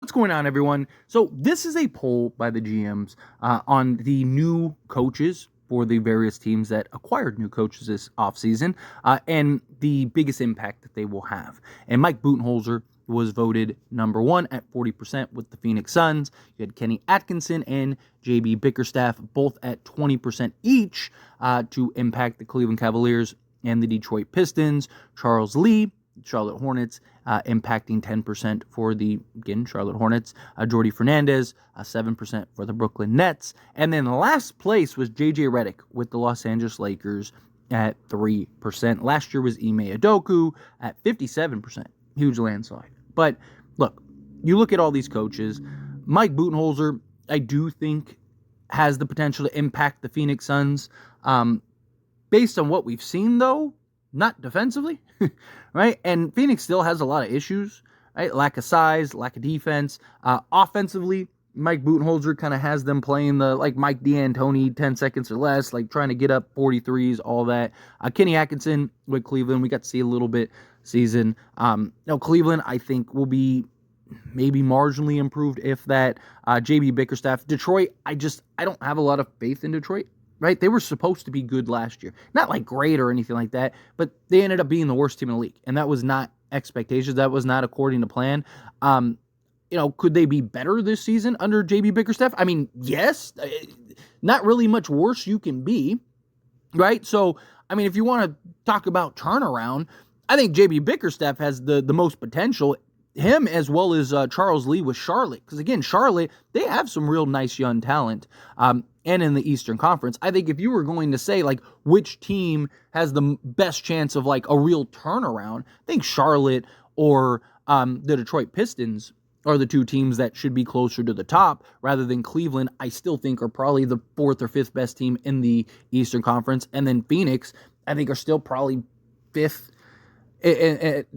What's going on, everyone? So this is a poll by the GMs on the new coaches for the various teams that acquired new coaches this offseason and the biggest impact that they will have. And Mike Budenholzer was voted number one at 40% with the Phoenix Suns. You had Kenny Atkinson and JB Bickerstaff both at 20% each to impact the Cleveland Cavaliers and the Detroit Pistons. Charles Lee, Charlotte Hornets, impacting 10% for the, again, Charlotte Hornets. Jordy Fernandez, 7% for the Brooklyn Nets. And then last place was J.J. Redick with the Los Angeles Lakers at 3%. Last year was Ime Udoka at 57%. Huge landslide. But look, you look at all these coaches. Mike Budenholzer, I do think, has the potential to impact the Phoenix Suns. Based on what we've seen, though, not defensively, right? And Phoenix still has a lot of issues, right? Lack of size, lack of defense. Offensively, Mike Budenholzer kind of has them playing the, like, Mike D'Antoni, 10 seconds or less, like trying to get up 43s, all that. Kenny Atkinson with Cleveland, we got to see a little bit season. Cleveland, I think, will be maybe marginally improved if that. JB Bickerstaff. Detroit, I don't have a lot of faith in Detroit. Right? They were supposed to be good last year. Not like great or anything like that, but they ended up being the worst team in the league. And that was not expectations. That was not according to plan. Could they be better this season under JB Bickerstaff? I mean, yes. Not really much worse you can be. Right? So, I mean, if you want to talk about turnaround, I think JB Bickerstaff has the most potential. Him as well as Charles Lee with Charlotte. Because, again, Charlotte, they have some real nice young talent. And in the Eastern Conference, I think if you were going to say, like, which team has the best chance of, like, a real turnaround, I think Charlotte or the Detroit Pistons are the two teams that should be closer to the top rather than Cleveland. I still think are probably the fourth or fifth best team in the Eastern Conference. And then Phoenix, I think, are still probably fifth,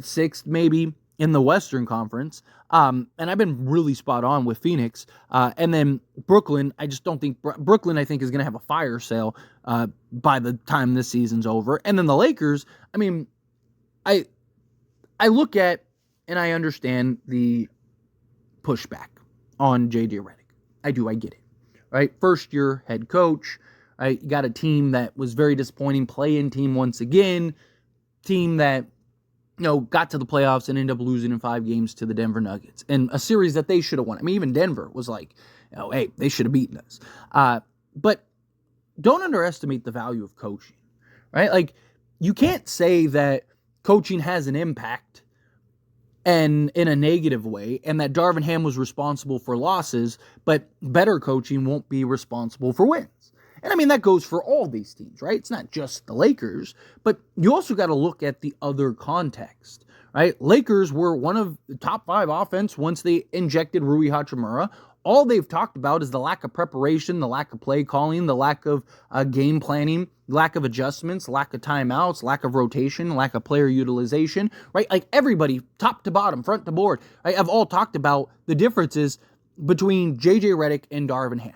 sixth maybe in the Western Conference. And I've been really spot on with Phoenix. And then Brooklyn, I just don't think Brooklyn, I think, is going to have a fire sale by the time this season's over. And then the Lakers, I mean, I look at and I understand the pushback on J.J. Redick. I get it. Right? First year head coach. Right? You got a team that was very disappointing, play-in team once again. Team that got to the playoffs and ended up losing in 5 games to the Denver Nuggets. And a series that they should have won. I mean, even Denver was like, hey, they should have beaten us. But don't underestimate the value of coaching, right? Like, you can't say that coaching has an impact and in a negative way, and that Darvin Ham was responsible for losses, but better coaching won't be responsible for wins. And I mean, that goes for all these teams, right? It's not just the Lakers, but you also got to look at the other context, right? Lakers were one of the top 5 offense once they injected Rui Hachimura. All they've talked about is the lack of preparation, the lack of play calling, the lack of game planning, lack of adjustments, lack of timeouts, lack of rotation, lack of player utilization, right? Like everybody, top to bottom, front to board, right, have all talked about the differences between J.J. Redick and Darvin Ham.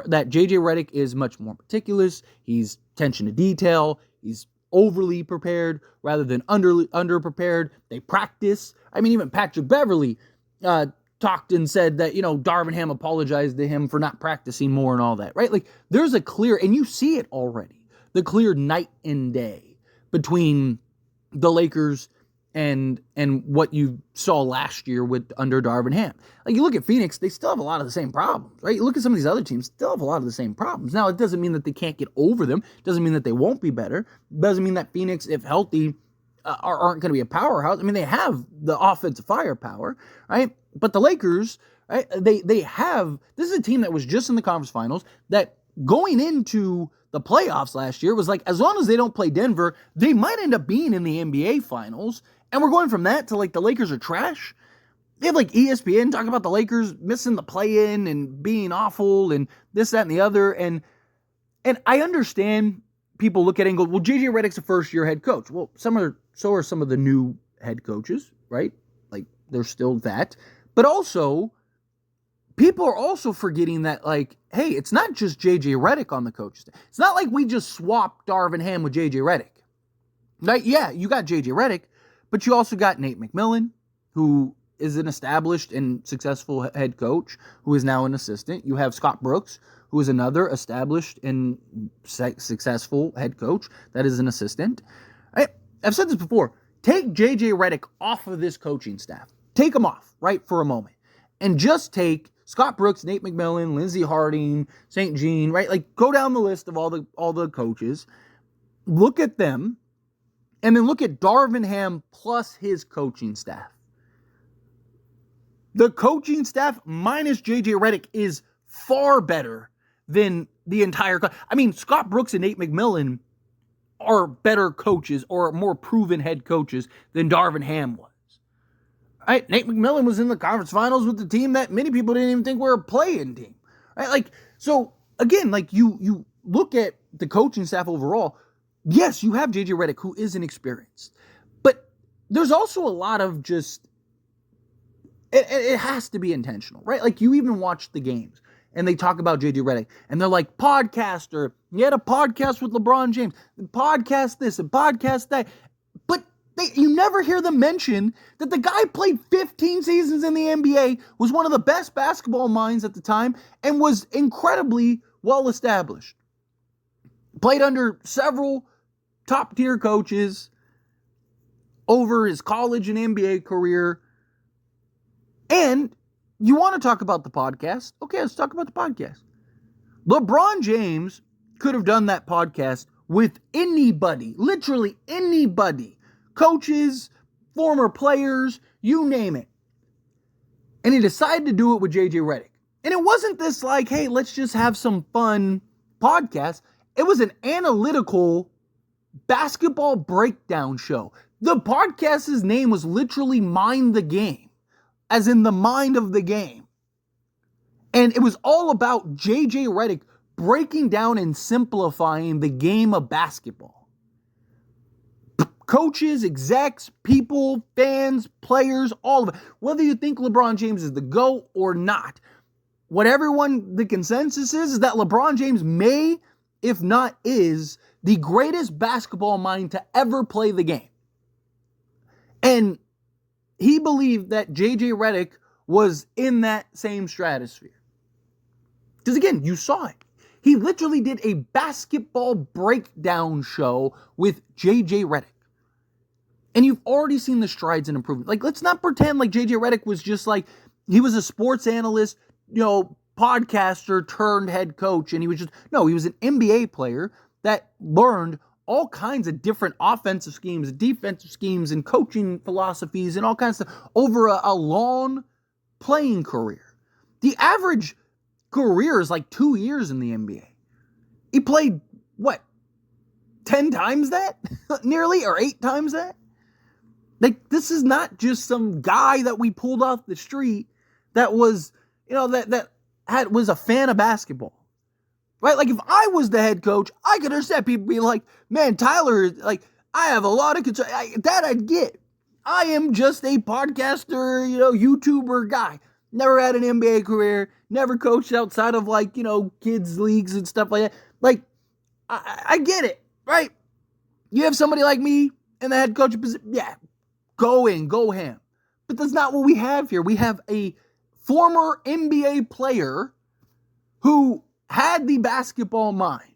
That J.J. Redick is much more meticulous. He's attention to detail. He's overly prepared rather than under-prepared. They practice. I mean, even Patrick Beverley talked and said that, Darvin Ham apologized to him for not practicing more and all that, right? Like, there's a clear, and you see it already, the clear night and day between the Lakers and what you saw last year with under Darvin Ham. Like, you look at Phoenix, they still have a lot of the same problems, right? You look at some of these other teams, still have a lot of the same problems. Now, it doesn't mean that they can't get over them. It doesn't mean that they won't be better. It doesn't mean that Phoenix, if healthy, aren't going to be a powerhouse. I mean, they have the offensive firepower, right? But the Lakers, right, they have, this is a team that was just in the conference finals that going into the playoffs last year was like, as long as they don't play Denver, they might end up being in the NBA finals. And we're going from that to, like, the Lakers are trash. They have, like, ESPN talking about the Lakers missing the play-in and being awful and this, that, and the other. And I understand people look at it and go, well, J.J. Redick's a first-year head coach. Well, so are some of the new head coaches, right? Like, there's still that. But also, people are also forgetting that, like, hey, it's not just J.J. Redick on the coach staff. It's not like we just swapped Darvin Ham with J.J. Redick. Like, yeah, you got J.J. Redick, but you also got Nate McMillan, who is an established and successful head coach who is now an assistant. You have Scott Brooks, who is another established and successful head coach that is an assistant. I've said this before. Take J.J. Redick off of this coaching staff. Take him off, right, for a moment. And just take Scott Brooks, Nate McMillan, Lindsey Harding, St. Jean, right? Like, go down the list of all the coaches. Look at them. And then look at Darvin Ham plus his coaching staff. The coaching staff minus J.J. Redick is far better than the entire... I mean, Scott Brooks and Nate McMillan are better coaches or more proven head coaches than Darvin Ham was. Right? Nate McMillan was in the conference finals with the team that many people didn't even think were a play-in team. Right? Like, so again, like you look at the coaching staff overall. Yes, you have J.J. Redick, who is inexperienced, but there's also a lot of just. It has to be intentional, right? Like, you even watch the games and they talk about J.J. Redick and they're like, podcaster, he had a podcast with LeBron James, podcast this and podcast that. But you never hear them mention that the guy played 15 seasons in the NBA, was one of the best basketball minds at the time, and was incredibly well established. Played under several top-tier coaches over his college and NBA career. And you want to talk about the podcast? Okay, let's talk about the podcast. LeBron James could have done that podcast with anybody, literally anybody. Coaches, former players, you name it. And he decided to do it with J.J. Redick. And it wasn't this like, hey, let's just have some fun podcast. It was an analytical basketball breakdown show. The podcast's name was literally Mind the Game, as in the mind of the game. And it was all about J.J. Redick breaking down and simplifying the game of basketball. Coaches, execs, people, fans, players, all of it. Whether you think LeBron James is the GOAT or not, the consensus is that LeBron James may, if not is, the greatest basketball mind to ever play the game. And he believed that J.J. Redick was in that same stratosphere. Because again, you saw it. He literally did a basketball breakdown show with J.J. Redick. And you've already seen the strides and improvement. Like, let's not pretend like J.J. Redick was just like, he was a sports analyst, podcaster turned head coach. And he was an NBA player that learned all kinds of different offensive schemes, defensive schemes, and coaching philosophies and all kinds of stuff over a long playing career. The average career is like 2 years in the NBA. He played, 10 times that? Nearly, or 8 times that? Like, this is not just some guy that we pulled off the street that was, was a fan of basketball. Right? Like, if I was the head coach, I could understand people being like, man, Tyler, like, I have a lot of concern. That I'd get. I am just a podcaster, YouTuber guy. Never had an NBA career. Never coached outside of, kids' leagues and stuff like that. Like, I get it, right? You have somebody like me in the head coach position. Yeah, go ham. But that's not what we have here. We have a former NBA player who had the basketball mind.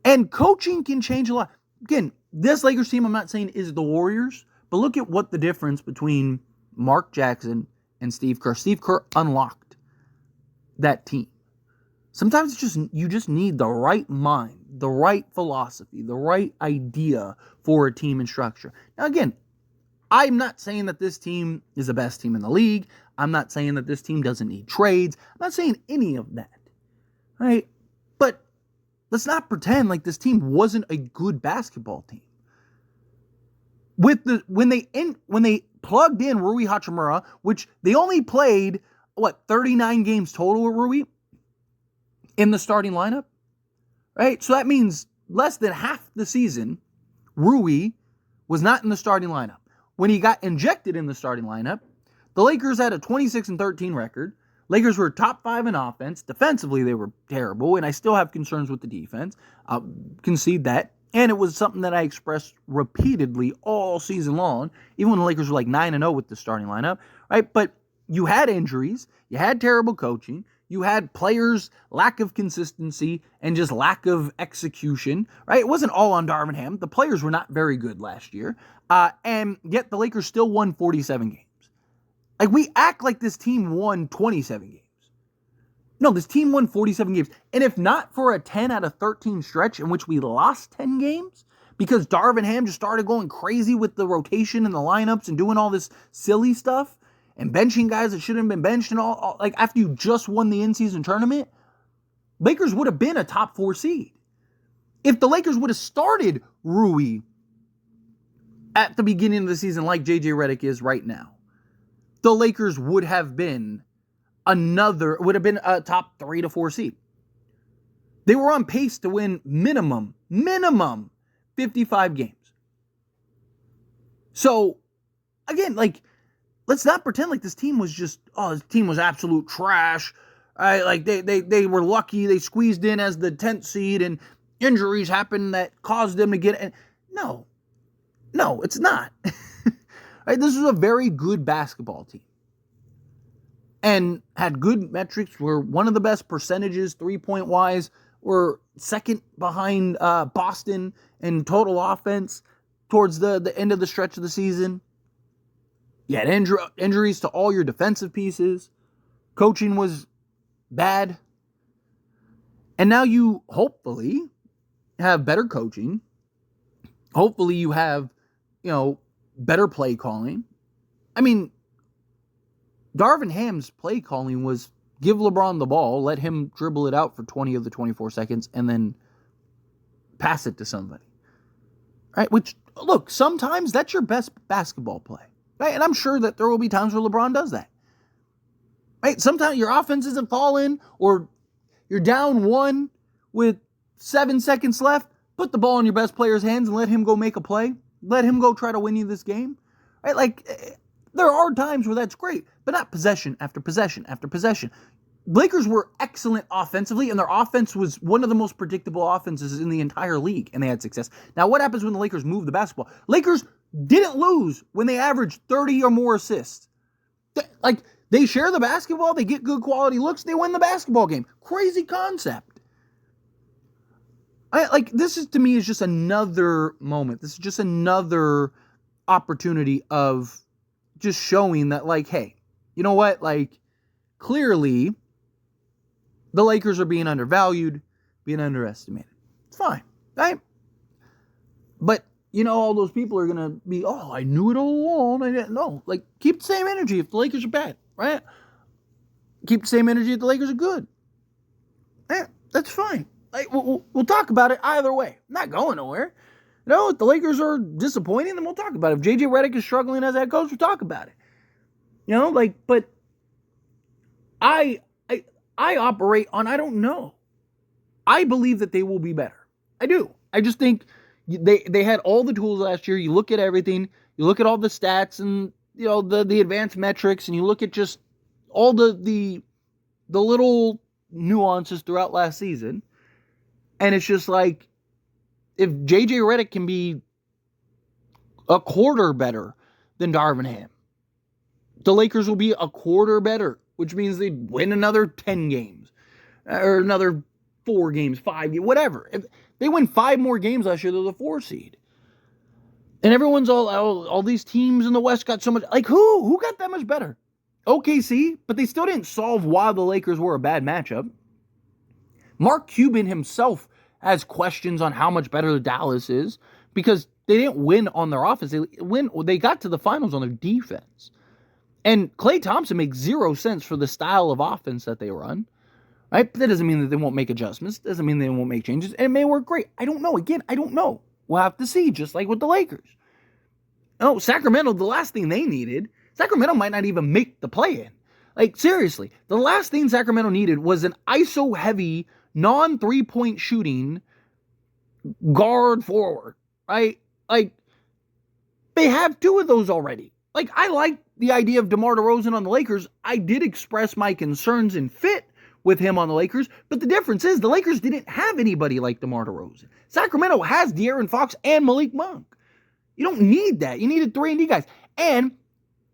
And coaching can change a lot. Again, this Lakers team, I'm not saying is the Warriors, but look at what the difference between Mark Jackson and Steve Kerr. Steve Kerr unlocked that team. Sometimes you just need the right mind, the right philosophy, the right idea for a team and structure. Now again, I'm not saying that this team is the best team in the league. I'm not saying that this team doesn't need trades. I'm not saying any of that. Right? But let's not pretend like this team wasn't a good basketball team. When they plugged in Rui Hachimura, which they only played 39 games total with Rui in the starting lineup, right? So that means less than half the season, Rui was not in the starting lineup. When he got injected in the starting lineup, the Lakers had a 26-13 record. Lakers were top 5 in offense. Defensively, they were terrible, and I still have concerns with the defense. I'll concede that. And it was something that I expressed repeatedly all season long, even when the Lakers were like 9-0 with the starting lineup, right? But you had injuries, you had terrible coaching, you had players' lack of consistency and just lack of execution, right? It wasn't all on Darvin Ham. The players were not very good last year. And yet the Lakers still won 47 games. Like, we act like this team won 27 games. No, this team won 47 games. And if not for a 10 out of 13 stretch in which we lost 10 games, because Darvin Ham just started going crazy with the rotation and the lineups and doing all this silly stuff and benching guys that shouldn't have been benched and all like after you just won the in-season tournament, Lakers would have been a top 4 seed. If the Lakers would have started Rui at the beginning of the season like JJ Redick is right now, the Lakers would have been a top 3 to 4 seed. They were on pace to win minimum 55 games. So, again, like, let's not pretend like this team was this team was absolute trash. Like, they were lucky. They squeezed in as the 10th seed and injuries happened that caused them to get in. No, it's not. Right, this is a very good basketball team. And had good metrics, were one of the best percentages, 3-point wise, were second behind Boston in total offense towards the end of the stretch of the season. You had injuries to all your defensive pieces. Coaching was bad. And now you hopefully have better coaching. Hopefully you have, better play calling. I mean, Darvin Ham's play calling was give LeBron the ball, let him dribble it out for 20 of the 24 seconds, and then pass it to somebody. Right? Which, look, sometimes that's your best basketball play. Right? And I'm sure that there will be times where LeBron does that. Right? Sometimes your offense isn't falling, or you're down 1 with 7 seconds left. Put the ball in your best player's hands and let him go make a play. Let him go try to win you this game. Right? Like, there are times where that's great, but not possession after possession after possession. Lakers were excellent offensively, and their offense was one of the most predictable offenses in the entire league, and they had success. Now, what happens when the Lakers move the basketball? Lakers didn't lose when they averaged 30 or more assists. They share the basketball, they get good quality looks, they win the basketball game. Crazy concept. This is, to me, is just another moment. This is just another opportunity of just showing that, like, hey, you know what? Like, clearly, the Lakers are being undervalued, being underestimated. It's fine, right? But, all those people are going to be, oh, I knew it all along. I didn't know. Like, keep the same energy if the Lakers are bad, right? Keep the same energy if the Lakers are good. Yeah, that's fine. Like, we'll talk about it either way. I'm not going nowhere. If the Lakers are disappointing, then we'll talk about it. If JJ Redick is struggling as head coach, we'll talk about it. But I operate on, I don't know. I believe that they will be better. I do. I just think they had all the tools last year. You look at everything. You look at all the stats and, the advanced metrics, and you look at just all the little nuances throughout last season. And it's just like, if JJ Redick can be a quarter better than Darvin Ham, the Lakers will be a quarter better, which means they win another 10 games or another 4 games, 5 games, whatever. If they win 5 more games last year, they're the 4 seed. And everyone's all these teams in the West got so much. Like, who got that much better? OKC, but they still didn't solve why the Lakers were a bad matchup. Mark Cuban himself has questions on how much better Dallas is because they didn't win on their offense. They got to the finals on their defense. And Klay Thompson makes 0 sense for the style of offense that they run. Right? But that doesn't mean that they won't make adjustments. Doesn't mean they won't make changes. And it may work great. I don't know. Again, I don't know. We'll have to see, just like with the Lakers. Sacramento, the last thing they needed, Sacramento might not even make the play-in. Like, seriously, the last thing Sacramento needed was an ISO-heavy, non-3-point shooting guard forward, right? Like, they have 2 of those already. Like, I like the idea of DeMar DeRozan on the Lakers. I did express my concerns in fit with him on the Lakers. But the difference is the Lakers didn't have anybody like DeMar DeRozan. Sacramento has De'Aaron Fox and Malik Monk. You don't need that. You needed 3-and-D guys. And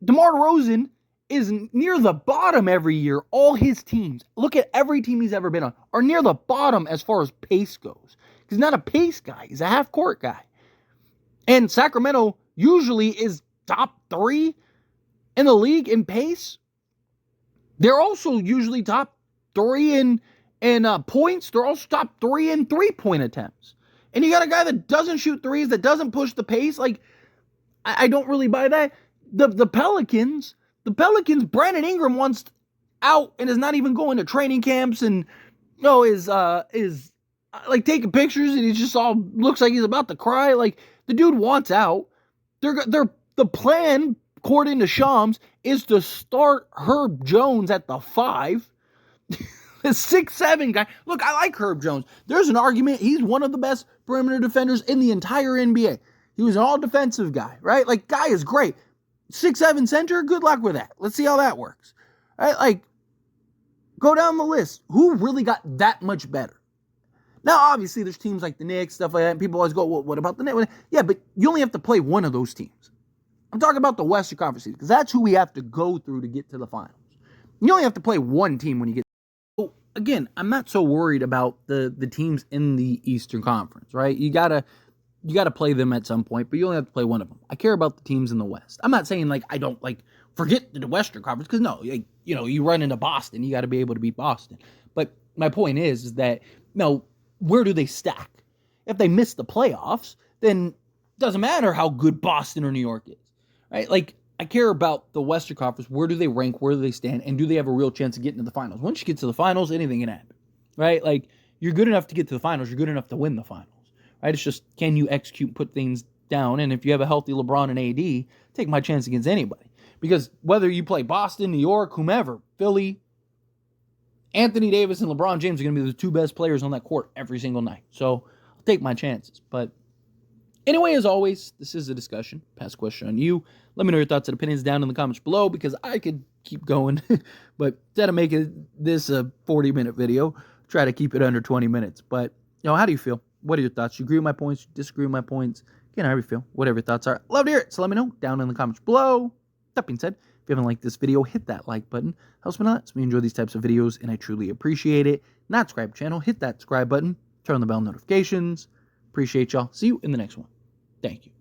DeMar DeRozan is near the bottom every year. All his teams, look at every team he's ever been on, are near the bottom as far as pace goes. He's not a pace guy. He's a half-court guy. And Sacramento usually is top 3 in the league in pace. They're also usually top 3 in points. They're also top 3 in 3-point attempts. And you got a guy that doesn't shoot threes, that doesn't push the pace. Like, I don't really buy that. The Pelicans, Brandon Ingram wants out and is not even going to training camps and is like taking pictures and he just all looks like he's about to cry. Like, the dude wants out. The plan, according to Shams, is to start Herb Jones at the 5. The 6'7" guy. Look, I like Herb Jones. There's an argument. He's one of the best perimeter defenders in the entire NBA. He was an all-defensive guy, right? Like, guy is great. 6'7" center, good luck with that. Let's see how that works. Right? Like, go down the list. Who really got that much better? Now, obviously, there's teams like the Knicks, stuff like that, and people always go, well, what about the Knicks? Yeah, but you only have to play one of those teams. I'm talking about the Western Conference teams, because that's who we have to go through to get to the finals. You only have to play one team when you get. So, again, I'm not so worried about the teams in the Eastern Conference, right? You gotta play them at some point, but you only have to play one of them. I care about the teams in the West. I'm not saying, like, I don't, like, forget the Western Conference, because, no, like, you run into Boston, you got to be able to beat Boston. But my point is that, where do they stack? If they miss the playoffs, then it doesn't matter how good Boston or New York is, right? Like, I care about the Western Conference. Where do they rank? Where do they stand? And do they have a real chance of getting to the finals? Once you get to the finals, anything can happen, right? Like, you're good enough to get to the finals. You're good enough to win the finals. Right? It's just, can you execute, put things down? And if you have a healthy LeBron and AD, take my chance against anybody. Because whether you play Boston, New York, whomever, Philly, Anthony Davis and LeBron James are going to be the 2 best players on that court every single night. So I'll take my chances. But anyway, as always, this is a discussion. Pass question on you. Let me know your thoughts and opinions down in the comments below, because I could keep going. But instead of making this a 40-minute video, try to keep it under 20 minutes. But, how do you feel? What are your thoughts? You agree with my points? You disagree with my points? Again, how do you feel? Whatever your thoughts are. Love to hear it. So let me know down in the comments below. That being said, if you haven't liked this video, hit that like button. Helps me a lot. Lets me enjoy these types of videos, and I truly appreciate it. Not subscribe to the channel, hit that subscribe button. Turn on the bell notifications. Appreciate y'all. See you in the next one. Thank you.